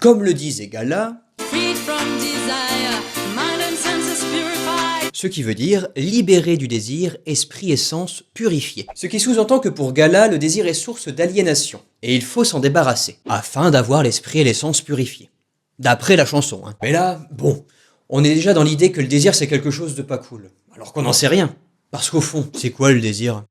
Comme le disait Gala, ce qui veut dire libéré du désir, esprit et sens purifié. Ce qui sous-entend que pour Gala, le désir est source d'aliénation, et il faut s'en débarrasser, afin d'avoir l'esprit et les sens purifiés. D'après la chanson, hein. Mais là, bon, on est déjà dans l'idée que le désir c'est quelque chose de pas cool, alors qu'on n'en sait rien. Parce qu'au fond, c'est quoi le désir ?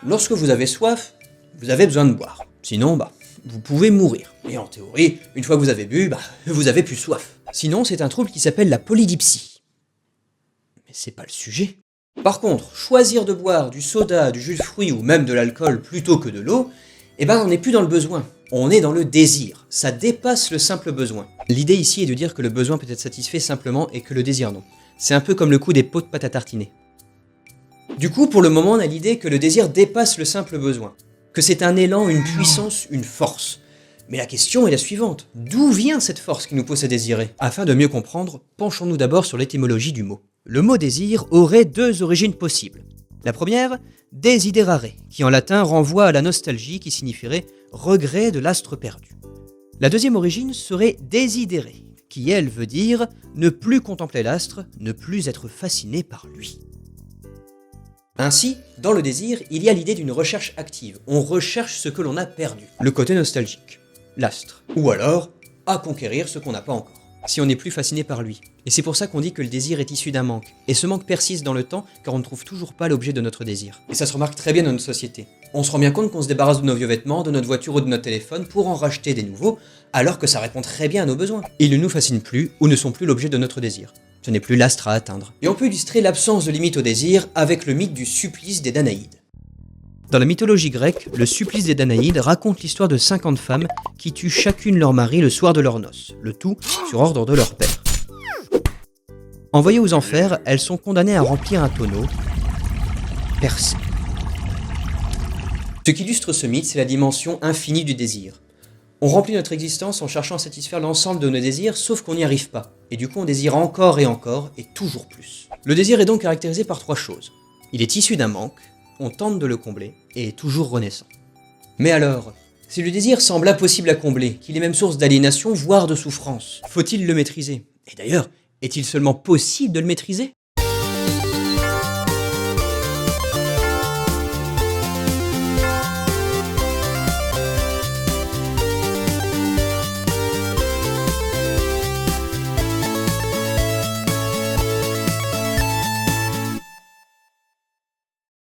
Lorsque vous avez soif, vous avez besoin de boire. Sinon, vous pouvez mourir. Et en théorie, une fois que vous avez bu, vous avez plus soif. Sinon, c'est un trouble qui s'appelle la polydipsie. Mais c'est pas le sujet. Par contre, choisir de boire du soda, du jus de fruits ou même de l'alcool plutôt que de l'eau, on n'est plus dans le besoin. On est dans le désir. Ça dépasse le simple besoin. L'idée ici est de dire que le besoin peut être satisfait simplement et que le désir non. C'est un peu comme le coup des pots de pâte à tartiner. Du coup, pour le moment, on a l'idée que le désir dépasse le simple besoin, que c'est un élan, une puissance, une force. Mais la question est la suivante, d'où vient cette force qui nous pousse à désirer ? Afin de mieux comprendre, penchons-nous d'abord sur l'étymologie du mot. Le mot désir aurait deux origines possibles. La première, desiderare, qui en latin renvoie à la nostalgie qui signifierait regret de l'astre perdu. La deuxième origine serait desidere, qui elle veut dire ne plus contempler l'astre, ne plus être fasciné par lui. Ainsi, dans le désir, il y a l'idée d'une recherche active. On recherche ce que l'on a perdu. Le côté nostalgique, l'astre. Ou alors, à conquérir ce qu'on n'a pas encore. Si on n'est plus fasciné par lui. Et c'est pour ça qu'on dit que le désir est issu d'un manque. Et ce manque persiste dans le temps, car on ne trouve toujours pas l'objet de notre désir. Et ça se remarque très bien dans notre société. On se rend bien compte qu'on se débarrasse de nos vieux vêtements, de notre voiture ou de notre téléphone pour en racheter des nouveaux, alors que ça répond très bien à nos besoins. Ils ne nous fascinent plus ou ne sont plus l'objet de notre désir. Ce n'est plus l'astre à atteindre. Et on peut illustrer l'absence de limite au désir avec le mythe du supplice des Danaïdes. Dans la mythologie grecque, le supplice des Danaïdes raconte l'histoire de 50 femmes qui tuent chacune leur mari le soir de leurs noces, le tout sur ordre de leur père. Envoyées aux enfers, elles sont condamnées à remplir un tonneau percé. Ce qui illustre ce mythe, c'est la dimension infinie du désir. On remplit notre existence en cherchant à satisfaire l'ensemble de nos désirs, sauf qu'on n'y arrive pas. Et du coup, on désire encore et toujours plus. Le désir est donc caractérisé par trois choses. Il est issu d'un manque, on tente de le combler, et est toujours renaissant. Mais alors, si le désir semble impossible à combler, qu'il est même source d'aliénation, voire de souffrance, faut-il le maîtriser ? Et d'ailleurs, est-il seulement possible de le maîtriser ?